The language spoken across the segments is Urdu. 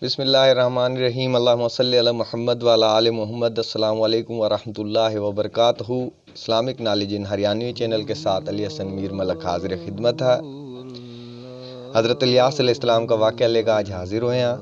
بسم اللہ الرحمن الرحیم، اللہم صلی علی محمد وعلی آل محمد۔ السلام علیکم ورحمۃ اللہ وبرکاتہ۔ اسلامک نالج ان ہریانوی چینل کے ساتھ علی حسن میر ملک حاضر خدمت ہے۔ حضرت الیاس علیہ السلام کا واقعہ لے کر آج حاضر ہوئے ہیں۔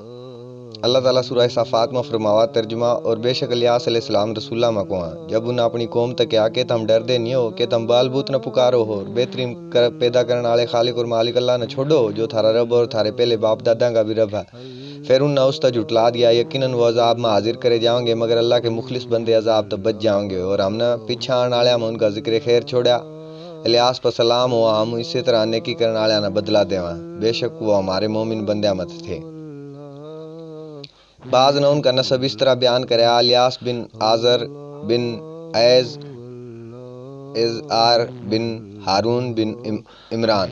اللہ تعالیٰ سورہ صافات میں فرماوا ترجمہ، اور بے شک الیاس علیہ السلام رسول اللہ کو ہیں، جب انہیں اپنی قوم تک آ کے تم ڈر دے نہیں ہو کہ تم بال بوت نہ پکارو ہو، بہترین پیدا کرنے والے خالق اور مالک اللہ نہ چھوڑو جو تھارا رب اور تھارے پہلے باپ دادا کا بھی رب ہے۔ پھر انہوں نے اس تا جھٹلا دیا، یقیناً وہ عذاب میں حاضر کرے جاؤں گے، مگر اللہ کے مخلص بندے عذاب تک بچ جاؤں گے۔ اور ہم نے پیچھے آنے والے میں ان کا ذکر خیر چھوڑا، الیاس پر سلام ہوا، ہم اسی طرح نیکی کرنے والے نے بدلہ دیواں، بے شک وہ ہمارے مومن بندے مت تھے۔ بعض نے ان کا نسب اس طرح بیان کریا، الیاس بن آزر بن ایز آر بن ہارون بن عمران۔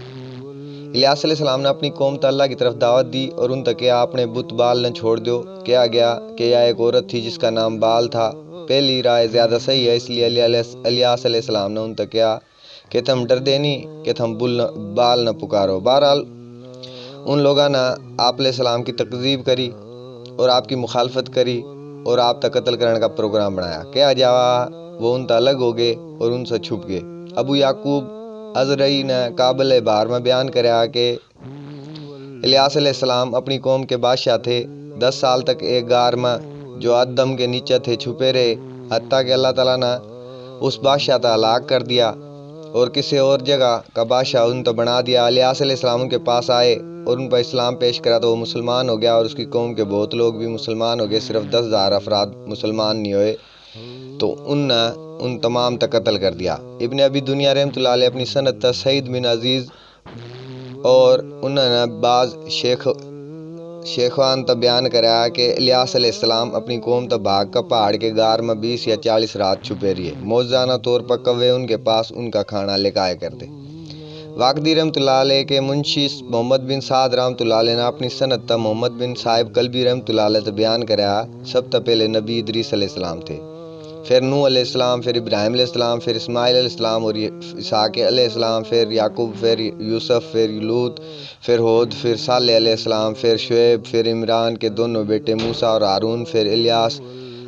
الیاس علیہ السلام نے اپنی قوم تا اللہ کی طرف دعوت دی اور ان تک کیا اپنے بت بال نہ چھوڑ دو۔ کیا گیا کہ یہ ایک عورت تھی جس کا نام بال تھا۔ پہلی رائے زیادہ صحیح ہے، اس لیے الیاس علیہ السلام نے ان تک کیا کہ تم ڈر دے نہیں کہ تم بال نہ پکارو۔ بہرحال ان لوگوں نے آپ علیہ السلام کی تکذیب کری اور آپ کی مخالفت کری اور آپ تا قتل کرنے کا پروگرام بنایا۔ کیا جاوا وہ ان تا الگ ہو گئے اور ان سے چھپ گئے۔ ابو یعقوب ازرعی نے قابل بار میں بیان کریا کہ الیاس علیہ السلام اپنی قوم کے بادشاہ تھے، 10 سال تک ایک غار میں جو عدم کے نیچے تھے چھپے رہے، حتیٰ کہ اللہ تعالیٰ نے اس بادشاہ تا ہلاک کر دیا اور کسی اور جگہ کا بادشاہ ان تو بنا دیا۔ الیاس علیہ السلام ان کے پاس آئے اور ان پر اسلام پیش کرا تو وہ مسلمان ہو گیا، اور اس کی قوم کے بہت لوگ بھی مسلمان ہو گئے، صرف 10,000 افراد مسلمان نہیں ہوئے، تو ان نے ان تمام تا قتل کر دیا۔ ابن ابی دنیا رحمۃ اللہ علیہ اپنی سند تا سعید بن عزیز اور انہوں نے بعض شیخوان تا بیان کریا کہ الیاس علیہ السلام اپنی قوم تا بھاگ کا پہاڑ کے غار میں 20 یا 40 رات چھپے رہے، موجزانہ طور پر کوے ان کے پاس ان کا کھانا لے کے آیا کرتے۔ واقدی رحمۃ اللہ علیہ کے منشی محمد بن سعد رحمۃ اللہ علیہ نے اپنی سند تا محمد بن صاحب قلبی رحمۃ اللہ علیہ تا بیان کریا، سب تا پہلے نبی ادریس علیہ السلام تھے، پھر نوح علیہ السلام، پھر ابراہیم علیہ السلام، پھر اسماعیل علیہ السلام اور اسحاق علیہ السلام، پھر یعقوب، پھر یوسف، پھر لوط، پھر ہود، پھر صالح علیہ السلام، پھر شعیب، پھر عمران کے دونوں بیٹے موسیٰ اور ہارون، پھر الیاس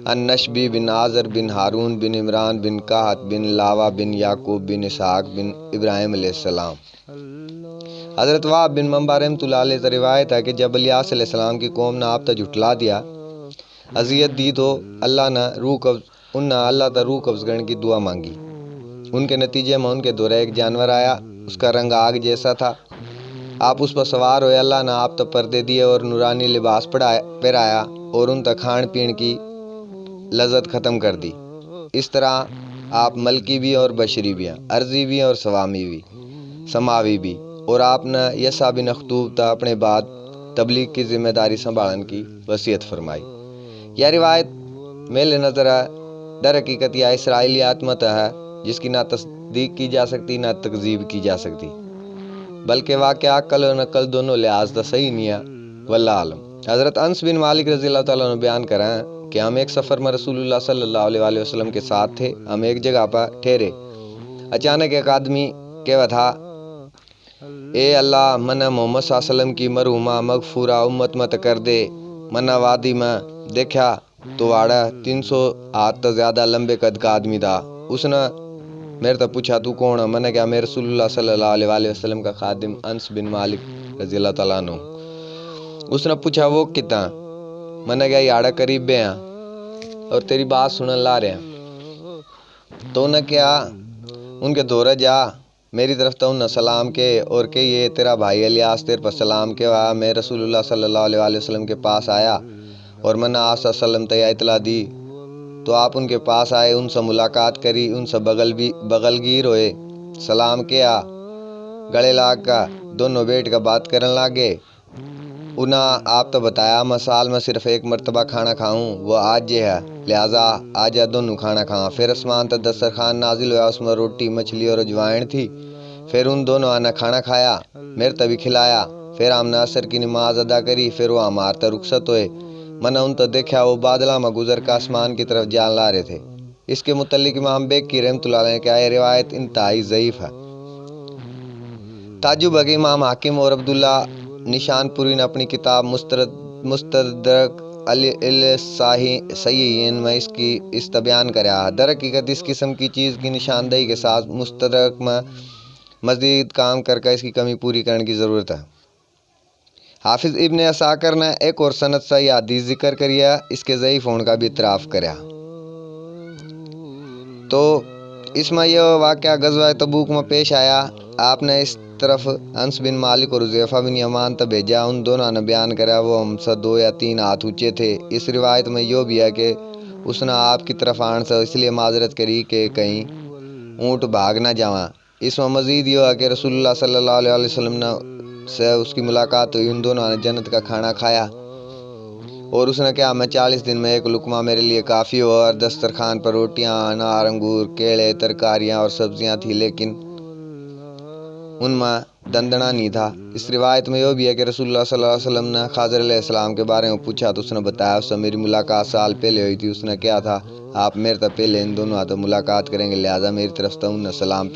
النشبی بن آزر بن ہارون بن عمران بن قحط بن لاوا بن یعقوب بن اسحاق بن ابراہیم علیہ السلام۔ حضرت وہب بن منبع رحمۃ اللہ علیہ سے روایت ہے کہ جب الیاس علیہ السلام کی قوم نے آپ تا جھٹلا دیا، اذیت دی، تو اللہ تا روح قبض کرنے کی دعا مانگی۔ ان کے نتیجے میں ان کے دورے ایک جانور آیا، اس کا رنگ آگ جیسا تھا، آپ اس پر سوار ہوئے، اللہ نے آپ تا پردے دیے اور نورانی لباس پہرایا اور ان تا کھان پین کی لذت ختم کر دی۔ اس طرح آپ ملکی بھی اور بشری بھی ہیں، ارضی بھی اور سماوی بھی، اور آپ نے یسع بن اخطوب تا اپنے بعد تبلیغ کی ذمہ داری سنبھالنے کی وصیت فرمائی۔ یہ روایت میل نظر ہے در حقیقت یا اسرائیلیات مت ہے، جس کی نہ تصدیق کی جا سکتی نہ تکذیب کی جا سکتی، بلکہ واقعہ عقل اور نقل دونوں لحاظ سے صحیح نہیں ہے، واللہ عالم۔ حضرت انس بن مالک رضی اللہ تعالیٰ عنہ بیان کریں کہ ہم ایک سفر میں رسول اللہ صلی اللہ علیہ وسلم کے ساتھ تھے، ہم ایک جگہ پر ٹھہرے، اچانک ایک آدمی کہا تھا، اے اللہ، منہ محمد صلی اللہ علیہ وسلم کی مرحومہ مغفورہ امت مت کر دے۔ منہ وادی میں دیکھا تو واڑا 300 ہاتھ تا زیادہ لمبے قد کا آدمی تھا۔ اس نے میرے تا پوچھا تو کون ہے؟ میں نے کہا میں رسول اللہ صلی اللہ علیہ وسلم کا خادم انس بن مالک رضی اللہ تعالیٰ عنہ۔ اس نے پوچھا وہ کتنا؟ میں نے کہا یاڑا قریب بے ہیں اور تیری بات سنن لا رہے ہیں۔ تو انہیں کہا ان کے دورے جا، میری طرف تو انہیں سلام کے اور کہ یہ تیرا بھائی الیاس تیر پر سلام کے ہوا، میں رسول اللہ صلی اللہ علیہ وسلم کے پاس آیا اور میں نے آپ صلی اللہ علیہ وسلم تیا اطلاع دی، تو آپ ان کے پاس آئے، ان سے ملاقات کری، ان سے بغل گیر ہوئے، سلام کیا، گلے لاگ کا دونوں بیٹھ کا بات کرن لگے۔ انہیں آپ تو بتایا میں سال میں صرف ایک مرتبہ کھانا کھاؤں، وہ آج یہ ہے، لہٰذا آج دونوں کھانا کھاؤں۔ پھر آسمان تک دسترخوان نازل ہوا، اس میں روٹی، مچھلی اور اجوائن تھی، پھر ان دونوں نے کھانا کھایا، میرے تبھی کھلایا، پھر ہم نے عصر کی نماز ادا کری، پھر وہ ہمارے تک رخصت ہوئے۔ میں نے ان تو دیکھا وہ بادلہ میں گزر کا آسمان کی طرف جان لا رہے تھے۔ اس کے متعلق امام بیکی رحمۃ اللہ علیہ نے کہا یہ روایت انتہائی ضعیف ہے۔ تعجب ہے کہ امام حاکم اور عبداللہ نشان پوری نے اپنی کتاب مسترد مستدرک صحیحین میں اس کا بیان کریا۔ در حقیقت اس قسم کی چیز کی نشاندہی کے ساتھ مستدرک میں مزید کام کر کے اس کی کمی پوری کرنے کی ضرورت ہے۔ حافظ ابن عساکر نے ایک اور سند سے یہ حدیث ذکر کریا، اس کے ضعیف ہونے کا بھی اعتراف کریا۔ تو اس میں یہ واقعہ غزوہ تبوک میں پیش آیا۔ آپ نے اس طرف انس بن مالک اور حذیفہ بن یمان تک بھیجا، ان دونوں نے بیان کرا وہ ہم سے 2 یا 3 ہاتھ اونچے تھے۔ اس روایت میں یہ بھی ہے کہ اس نے آپ کی طرف آنے سے اس لیے معذرت کری کہ کہیں اونٹ بھاگ نہ جاواں۔ اس میں مزید یہ ہے کہ رسول اللہ صلی اللہ علیہ وسلم نے سے اس کی ملاقات ہوئی، ان دونوں نے جنت کا کھانا کھایا اور اس نے کہا میں 40 دن میں ایک لقمہ میرے لیے کافی ہو، اور دسترخوان پر روٹیاں، انار، انگور، کیلے، ترکاریاں اور سبزیاں تھیں، لیکن ان میں دندنا نہیں تھا۔ اس روایت میں یہ بھی ہے کہ رسول اللہ صلی اللہ علیہ وسلم نے خضر علیہ السلام کے بارے میں پوچھا تو اس نے بتایا اس سے میری ملاقات سال پہلے ہوئی تھی۔ اس نے کیا تھا آپ میرے سے پہلے ان دونوں ہاتھوں ملاقات کریں گے، لہٰذا میری طرف سے انہیں سلام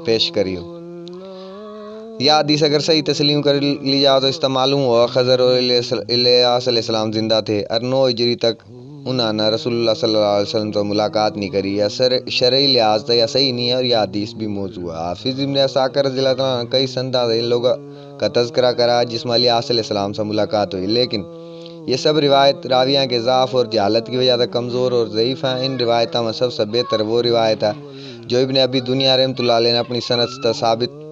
پیش کریو۔ یہ حدیث اگر صحیح تسلیم کر لی جائے تو اس کا معلوم ہوا خضر اور الیاس علیہ السلام زندہ تھے، اور 9 ہجری تک انہوں نے رسول اللہ صلی اللہ علیہ وسلم سے ملاقات نہیں کری۔ یا شرعی لحاظ سے یا صحیح نہیں ہے، اور یہ حدیث بھی موضوع ہے۔ حافظ ابن عساکر رضی اللہ عنہ نے کئی سندوں سے ان لوگوں کا تذکرہ کرا جس میں الیاس علیہ السلام سے ملاقات ہوئی، لیکن یہ سب روایت راویوں کے ضعف اور جہالت کی وجہ سے کمزور اور ضعیف ہیں۔ ان روایتوں میں سب سے بہتر وہ روایت ہے جو ابن ابی دنیا رحمۃ اللہ علیہ نے اپنی سند سے ثابت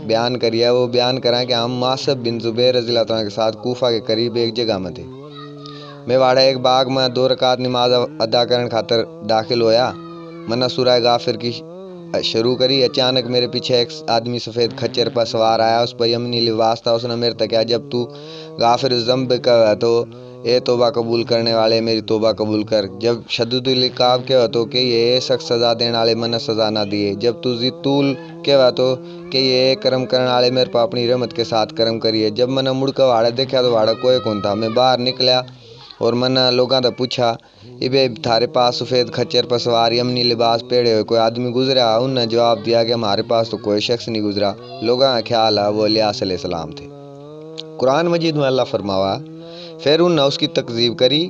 بیان کری ہے۔ وہ بیان کریں کہ ہم معصب بن زبیر رضی اللہ عنہ کے ساتھ کوفہ کے قریب ایک جگہ میں تھے۔ میں واڑا ایک باغ میں 2 رکعت نماز ادا کرنے خاطر داخل ہویا۔ میں نے سورہ غافر کی شروع کری، اچانک میرے پیچھے ایک آدمی سفید کھچر پر سوار آیا، اس پر یمنی لباس تھا۔ اس نے میرے تک کہا جب تو غافر الذنب کا تو اے توبہ قبول کرنے والے میری توبہ قبول کر، جب شدید العقاب کے تو کہ یہ سخت سزا دینے والے من سزا نہ دیے، جب تو ذی طول کے تو کہ یہ کرم کرنے والے میرے پر اپنی رحمت کے ساتھ کرم کریے۔ جب میں نے مڑ کر واڑا دیکھا تو واڑا کوئی کون تھا۔ میں باہر نکلا اور میں نے لوگوں سے پوچھا ابے تھارے پاس سفید کھچر پر سوار یمنی لباس پہنے ہوئے کوئی آدمی گزرا؟ انہوں نے جواب دیا کہ ہمارے پاس تو کوئی شخص نہیں گزرا۔ لوگوں کا خیال ہے وہ الیاس علیہ السلام تھے۔ قرآن مجید میں اللہ فرماوا پھر انہوں نے اس کی تکذیب کری،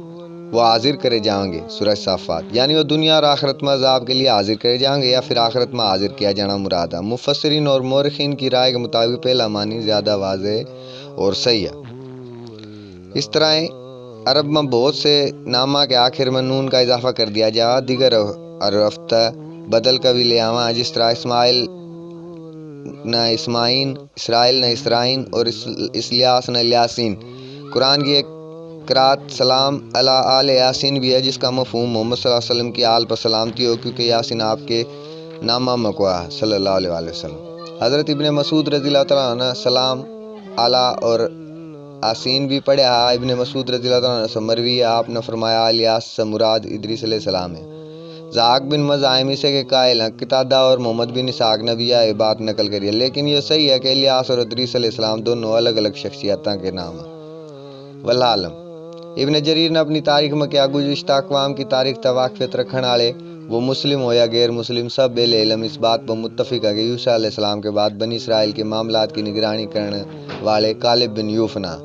وہ حاضر کرے جائیں گے۔ سورہ صافات، یعنی وہ دنیا اور آخرت میں عذاب کے لیے حاضر کرے جائیں گے، یا پھر آخرت میں حاضر کیا جانا مراد ہے۔ مفسرین اور مورخین کی رائے کے مطابق پہلا معنی زیادہ واضح اور صحیح ہے۔ اس طرح عرب میں بہت سے نامہ کے آخر میں نون کا اضافہ کر دیا جائے، دیگر حروف بدل کا بھی لے آواں، جس طرح اسماعیل نہ اسماعین، اسرائیل نہ اسرائین اور اسلیاس نہ الیاسین۔ قرآن کی ایک قرات سلام علی آل یاسین بھی ہے، جس کا مفہوم محمد صلی اللہ علیہ وسلم کی آل پر سلامتی ہو، کیونکہ یاسین آپ کے نامہ مکوا صلی اللہ علیہ وسلم۔ حضرت ابن مسعود رضی اللہ تعالیٰ عنہ سلام علی اور آسین بھی پڑھا ہے۔ ابن مسعود رضی اللہ عنہ سے مروی ہے، آپ نے فرمایا الیاس سے مراد ادریس علیہ السلام ہے۔ زاق بن مزاحم سے کے قائل ہیں، قتادہ اور محمد بن اسحاق نے بھی یہ بات نقل کری ہے، لیکن یہ صحیح ہے کہ الیاس اور ادریس علیہ السلام دونوں الگ الگ شخصیتوں کے نام ہیں۔ واللہ عالم۔ ابن جریر نے اپنی تاریخ میں کیا گزشتہ اقوام کی تاریخ تا واقفیت رکھنے والے وہ مسلم ہو یا غیر مسلم سب اہل علم اس بات پر متفق ہے کہ یوسیٰ علیہ السلام کے بعد بنی اسرائیل کے معاملات کی نگرانی کرنے والے کالب بن یوفنا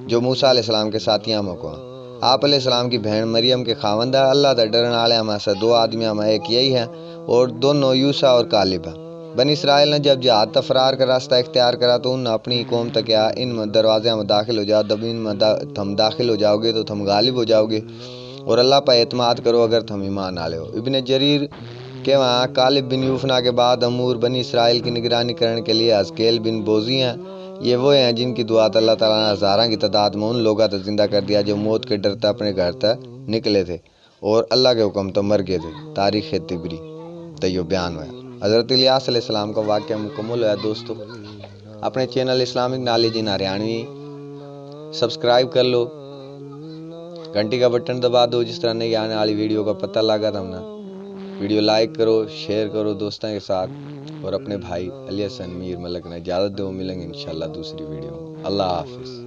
جو موسیٰ علیہ السلام کے ساتھیاں میں کو ہیں۔ آپ علیہ السلام کی بہن مریم کے خاوند ہے۔ اللہ تا ڈرنے والے میں سے 2 آدمیاں میں ایک یہی ہیں، اور دونوں یوسیٰ اور کالب ہیں۔ بنی اسرائیل نے جب جہاد تا فرار کا راستہ اختیار کرا تو انہوں نے اپنی قوم تک کیا ان دروازے میں داخل ہو جاؤ، جب ان میں تم داخل ہو جاؤ گے تو تم غالب ہو جاؤ گے، اور اللہ پر اعتماد کرو اگر تم ایمان والے ہو۔ ابن جریر کے وہاں کالب بن یوفنا کے بعد امور بنی اسرائیل کی نگرانی کرنے کے لیے حزقیل بن بوزی ہیں۔ یہ وہ ہیں جن کی دعا اللہ تعالیٰ نے ہزاروں کی تعداد میں ان لوگوں تک زندہ کر دیا جو موت کے ڈرتے اپنے گھر تک نکلے تھے اور اللہ کے حکم تو مر گئے تھے۔ تاریخ طبری تیو بیان ہوا۔ حضرت الیاس علیہ السلام کا واقعہ مکمل ہوا۔ دوستو اپنے چینل اسلامک نالج ان ہریانوی سبسکرائب کر لو، گھنٹی کا بٹن دبا دو، جس طرح نئی آنے والی ویڈیو کا پتہ لگا تھا ہمیں۔ ویڈیو لائک کرو، شیئر کرو دوستوں کے ساتھ، اور اپنے بھائی علی حسن میر ملک نے اجازت دو، ملیں گے انشاءاللہ دوسری ویڈیو میں۔ اللہ حافظ۔